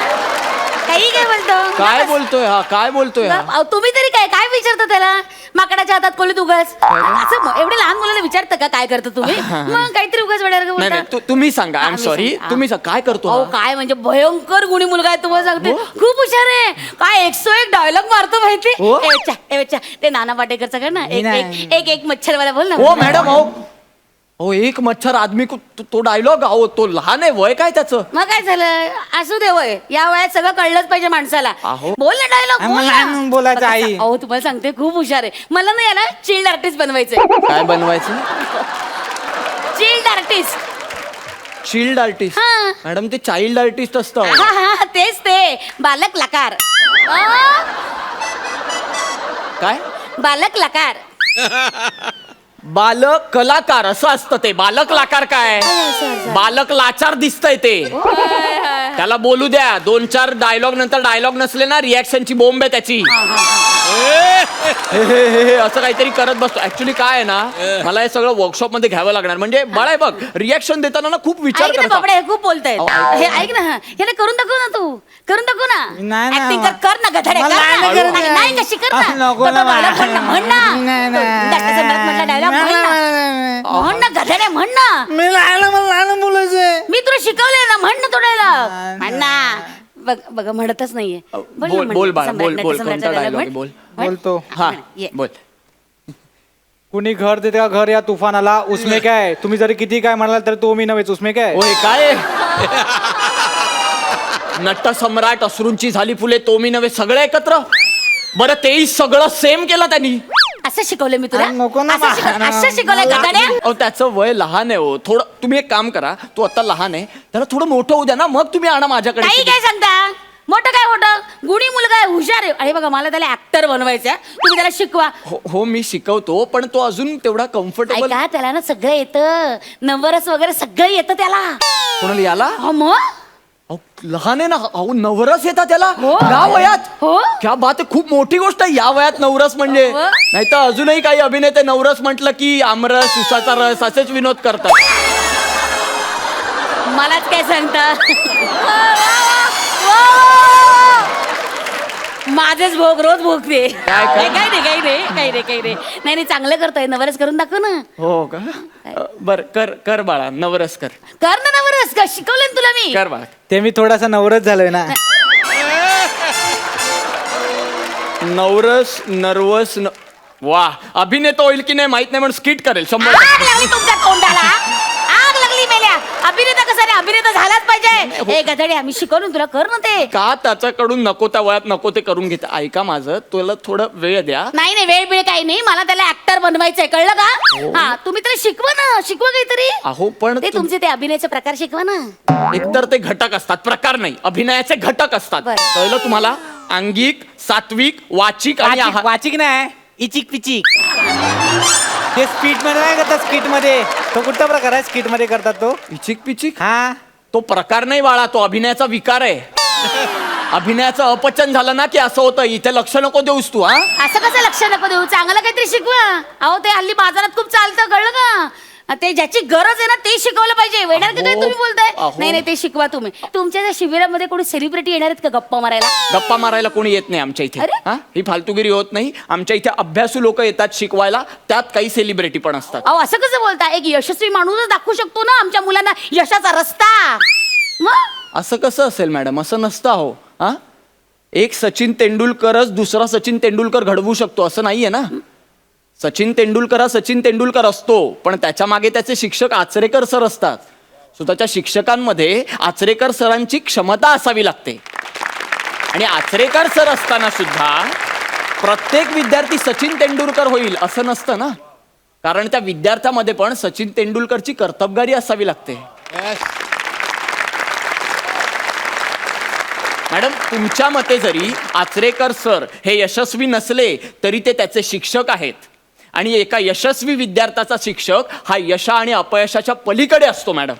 काही काय बोलतो? काय बोलतोय हा? काय बोलतोय हा? अहो, तुम्ही तरी काय काय विचारता त्याला? माकडाच्या हातात कोळीत उगाच असं एवढे लहान मुलाला विचारता का काय करता तुम्ही? मग काहीतरी उगाच वेळेवर नाही बोलता. नाही, तुम्ही सांगा. आय एम आम्ही सॉरी. सांगा. तुम्ही काय करतो अहो, हा? काय म्हणजे भयंकर गुणी मुलगा आहे तुम्हाला सांगते. खूप हुशार आहे. काय 101 डायलॉग मारतो माहिती? हो? ए बच्चा, ते नाना पाटेकरचा कर ना. एक मच्छरवाला बोल ना. हो मॅडम. हो, एक मच्छर आदमी को, तो डायलॉग. अहो, तो लहान आहे, वय काय त्याचं? मग काय झालं? असू दे वय. या वयात सगळं कळलंच पाहिजे माणसाला. अहो. बोल ना डायलॉग. मला बोलायचं आई. अहो, तुम्हाला सांगते खूप हुशार आहे. मला ना याला चिल्ड आर्टिस्ट बनवायचंय. काय बनवायचं? Chilled artist. Shield artist. हा. मॅडम, ते चाइल्ड आर्टिस्ट असतं. हा, तेच ते. बालक लकार. काय? बालक लकार. बालक कलाकार असं असतं ते. बालक लाकार काय? बालक लाचार दिसतंय ते. त्याला बोलू द्या. 2-4 डायलॉग नंतर डायलॉग नसले ना रिॲक्शनची बोंब आहे त्याची. हे, असं काहीतरी करत बसतो. ऍक्च्युली काय आहे ना, मला हे सगळं वर्कशॉप मध्ये घ्यावं लागणार. म्हणजे बाळा बघ, रिॲक्शन देताना ना खूप विचार ऐक ना करतात. बाबडे, हे खूप बोलतायत. हे ऐक ना, हे ना करून दाखव ना तू. करून दाखव ना. नाही, नाही, ऍक्टिंग कर ना गधडे. मला नाही कर करायचं. ना. नाही कशी कर ना. नको तो ना dialogue म्हण ना, म्हण ना. नाही, तो नाही. डाक्टर सम्राट म्हटला dialogue म्हण ना. म्हण ना गधडे, म्हण ना. मला लहान बोलायचंय. मी तुला शिकवलंय ना, म्हण ना तो डायलॉग. म्हण ना. बघ बघ म्हणतच नाहीये. बोल बाळा, बोल बोल. कोणता डायलॉग बोल. बोलतो. हा ये. बोल. कुणी घर देते का घर या तुफानाला, उसमे काय तुम्ही जरी किती काय म्हणाल तर तो मी नव्हेच, उसमे काय. ओय काय नट सम्राट, अश्रूंची झाली फुले, तो मी नव्हे, सगळे एकत्र. बरं तेही सगळं सेम केलं त्यांनी. असं शिकवलं मी तुला. नको ना, असं शिकवलंय गधड्या. अहो त्याचं वय लहान आहे हो. थोडं तुम्ही एक काम करा, तू आता लहान आहे, त्याला थोडं मोठं होऊ द्या ना, मग तुम्ही आणा माझ्याकडे. काही काय सांगता. मोठं काय मोठं, गुणी मुलगा आहे, हुशार आहे. अरे बघा, मला त्याला ऍक्टर बनवायचं. तुम्ही त्याला शिकवा. हो मी शिकवतो, पण तो अजून तेवढा कम्फर्टेबल. ऐका, त्याला ना सगळं येतं, नवरस वगैरे सगळं येतं त्याला. कोणाला याला? हो मग. अहो, लहान आहे ना. अहो नवरस येतात त्याला हो. या वयात. हो. क्या बात आहे, खूप मोठी गोष्ट आहे या वयात नवरस म्हणजे. हो. नाही तर अजूनही काही अभिनेते नवरस म्हटलं की आमरस, उसाचा रस असेच विनोद करतात. मलाच काय सांगता. माझेच भोग रोज भोगते. काय? काही नाही. नाही चांगलं करतोय. नवरस करून दाखव ना. हो का? बर कर कर बाळा, नवरस कर. कर ना नवरस. का शिकवलं ना तुला मी. कर बाळा. ते मी थोडासा नवरच झालोय ना. नवरस नर्वस वा, अभिनेता होईल की नाही माहित नाही, पण स्किट करेल 100%. आग लागली तुमच्या तोंडाला. आग लागली मेल्या. अभिनेता कसा रे, अभिनेता झालाच पाहिजे. हे गधडे, आम्ही शिकवून तुला कर ना ते. का त्याच्याकडून नको त्या वयात नको ते करून घेत. ऐका माझं, तुला थोडं वेळ द्या. नाही वेळ काही नाही. मला त्याला ऍक्टर बनवायचंय, कळलं का? हा, तुम्ही त्याला शिकवा ना. शिकवा काहीतरी. अहो पण ते तुमचे ते अभिनयाचे प्रकार शिकवा ना. एकतर ते घटक असतात, प्रकार नाही, अभिनयाचे घटक असतात. बरं. कळलं तुम्हाला? अंगिक, सात्विक, वाचिक आणि वाचिक नाही, इचिक पिचिक. ते स्पीड मध्ये नाही करतात. स्किट मध्ये तो कुठला प्रकार आहे? स्किट मध्ये करतात तो. इचिक पिचिक. हा, तो प्रकार नाही बाळा, तो अभिनयाचा विकार आहे. अभिनयाचं अपचन झालं ना की असं होतं. इथे लक्ष नको देऊस तू. हा, असं कसं लक्ष नको देऊ. चांगलं काहीतरी शिकवा. अहो ते हल्ली बाजारात खूप चालतं, कळलं का? ते ज्याची गरज आहे ना ते शिकवलं पाहिजे. वेणार का काय तुम्ही बोलताय? नाही ते शिकवा तुम्ही. तुमच्या त्या शिबिरामध्ये कोणी सेलिब्रिटी येणार आहेत का गप्पा मारायला? गप्पा मारायला कोणी येत नाही आमच्या इथे. अरे? हा, ही फालतूगिरी होत नाही. आमच्या इथे अभ्यासू लोक येतात शिकवायला, त्यात काही सेलिब्रिटी पण असतात. अहो असं कसं बोलता. एक यशस्वी माणूसच दाखवू शकतो ना आमच्या मुलांना यशाचा रस्ता. मग असं कसं असेल मॅडम? असं नसतं हो. हा, एक सचिन तेंडुलकरच दुसरा सचिन तेंडुलकर घडवू शकतो असं नाहीये ना. सचिन तेंडुलकर हा सचिन तेंडुलकर असतो, पण त्याच्या मागे त्याचे शिक्षक आचरेकर सर असतात. स्वतःच्या शिक्षकांमध्ये आचरेकर सरांची क्षमता असावी लागते. आणि आचरेकर सर असताना सुद्धा प्रत्येक विद्यार्थी सचिन तेंडुलकर होईल असं नसतं ना. कारण त्या विद्यार्थ्यामध्ये पण सचिन तेंडुलकरची कर्तबगारी असावी लागते. मॅडम, तुमच्या मते जरी आचरेकर सर हे यशस्वी नसले तरी ते त्याचे शिक्षक आहेत. आणि एका यशस्वी विद्यार्थ्याचा शिक्षक हा यशा आणि अपयशाच्या पलीकडे असतो मॅडम.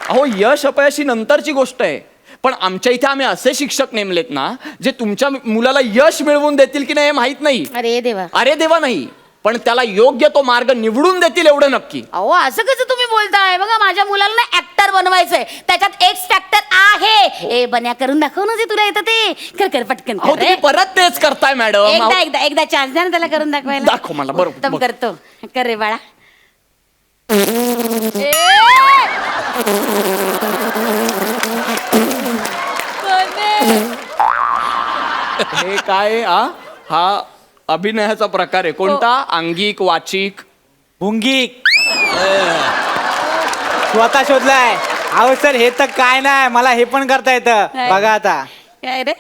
अहो यश अपयशी नंतरची गोष्ट आहे, पण आमच्या इथे आम्ही असे शिक्षक नेमलेत ना जे तुमच्या मुलाला यश मिळवून देतील की नाही हे माहित नाही. अरे देवा. अरे देवा नाही, पण त्याला योग्य तो मार्ग निवडून देतील एवढं नक्की. अहो असं कसं तुम्ही बोलताय? बघा माझ्या मुलाला ना ऍक्टर बनवायचंय. त्याच्यात एक्स फॅक्टर आहे. ए बन्या करून दाखव ना जे तुला येतं ते. कर पटकन अहो कर तुम्ही रे. परत तेच करताय मॅडम. एकदा चान्स द्या ना त्याला करून दाखवायला. दाखव मला. बरोबर, उत्तम बरोबर. करतो. कर रे बाळा. हे काय? हा अभिनयाचा प्रकार आहे कोणता? अंगिक, वाचिक, भुंगी. स्वतः शोधलाय. अहो सर हे तर काय नाही, मला हे पण करता येतं. काय? बघा आता. काय रे?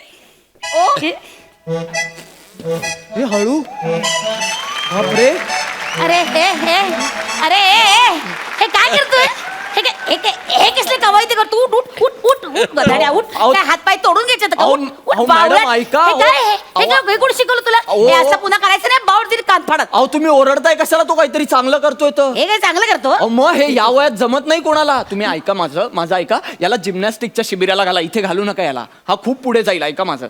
हे हळू. बापरे. अरे अरे हे काय करतोय? हे कसले कवायते करतो? उठ गधाड्या उठ. अहो, काय हातपाय तोडून घ्यायचे का? अहो, उठ, अहो, बावळट. मॅडम, ऐका. हे काय आहे? अहो, हे कोण शिकवलं तुला? अहो. हे असं पुन्हा करायचं नाही. बावळ तरी कांत फाडत. अहो तुम्ही ओरडताय कशाला? तो काहीतरी चांगलं करतोय तर. हे काय चांगलं करतो? अहो, मग हे या वयात जमत नाही कोणाला. तुम्ही ऐका माझं ऐका. याला जिम्नॅस्टिकच्या शिबिराला घाला. इथे घालू नका याला. हा खूप पुढे जाईल. ऐका माझं.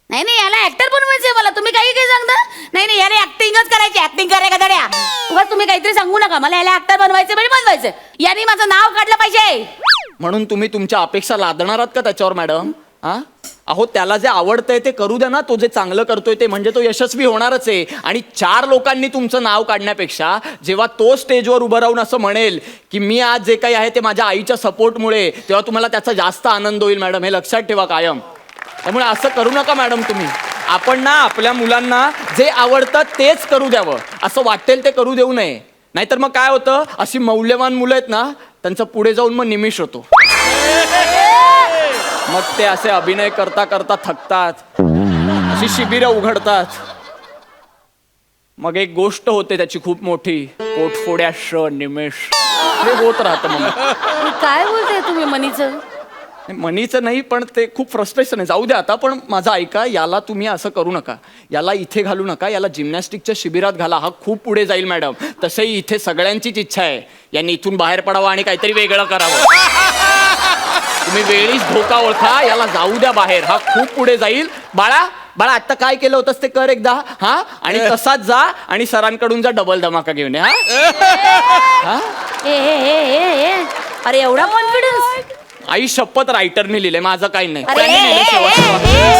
नाही नाही, याला ऍक्टर बनवायचंय मला. तुम्ही काही काही सांगता? नाही नाही, याला ऍक्टिंगच करायची. ऍक्टिंग करे का धड्या? उगाच तुम्ही काहीतरी सांगू नका. मला याला ऍक्टर बनवायचं म्हणजे बनवायचं. याने माझं नाव काढलं पाहिजे. म्हणून तुम्ही तुमच्या अपेक्षा लादणार आहात का त्याच्यावर मॅडम? हा अहो त्याला जे आवडतंय ते करू द्या ना. तो जे चांगलं करतोय ते म्हणजे तो यशस्वी होणारच आहे. आणि 4 लोकांनी तुमचं नाव काढण्यापेक्षा जेव्हा तो स्टेजवर उभं राहून असं म्हणेल की मी आज जे काही आहे ते माझ्या आईच्या सपोर्टमुळे, तेव्हा तुम्हाला त्याचा जास्त आनंद होईल मॅडम. हे लक्षात ठेवा कायम. त्यामुळे असं करू नका मॅडम तुम्ही. आपण ना आपल्या मुलांना जे आवडतं तेच करू द्यावं. असं वाटेल ते करू देऊ नये. नाहीतर मग काय होतं, अशी मौल्यवान मुलं आहेत ना, त्यांचं पुढे जाऊन मग निमिष होतो. मग ते असे अभिनय करता करता थकतात, अशी शिबिरं उघडतात. मग एक गोष्ट होते त्याची खूप मोठी, पोटफोड्या निमेष. हे होत राहतं मग. काय बोलताय तुम्ही मनीचं? मनीचं नाही, पण ते खूप फ्रस्ट्रेशन आहे. जाऊ द्या आता. पण माझं ऐका, याला तुम्ही असं करू नका. याला इथे घालू नका. याला जिम्नॅस्टिकच्या शिबिरात घाला. हा खूप पुढे जाईल मॅडम. तसंही इथे सगळ्यांचीच इच्छा आहे यांनी इथून बाहेर पडावं आणि काहीतरी वेगळं करावं. तुम्ही वेळीच धोका ओळखा. याला जाऊ द्या बाहेर. हा खूप पुढे जाईल. बाळा आता काय केलं होतंस ते कर एकदा. हा आणि तसाच जा आणि सरांकडून जा डबल धमाका घेऊन ये. हा अरे एवढा कॉन्फिडन्स? आई शपथ रायटरने लिहिलंय, माझं काही नाही. अरे त्यांनी लिहिलंय शेवटचं.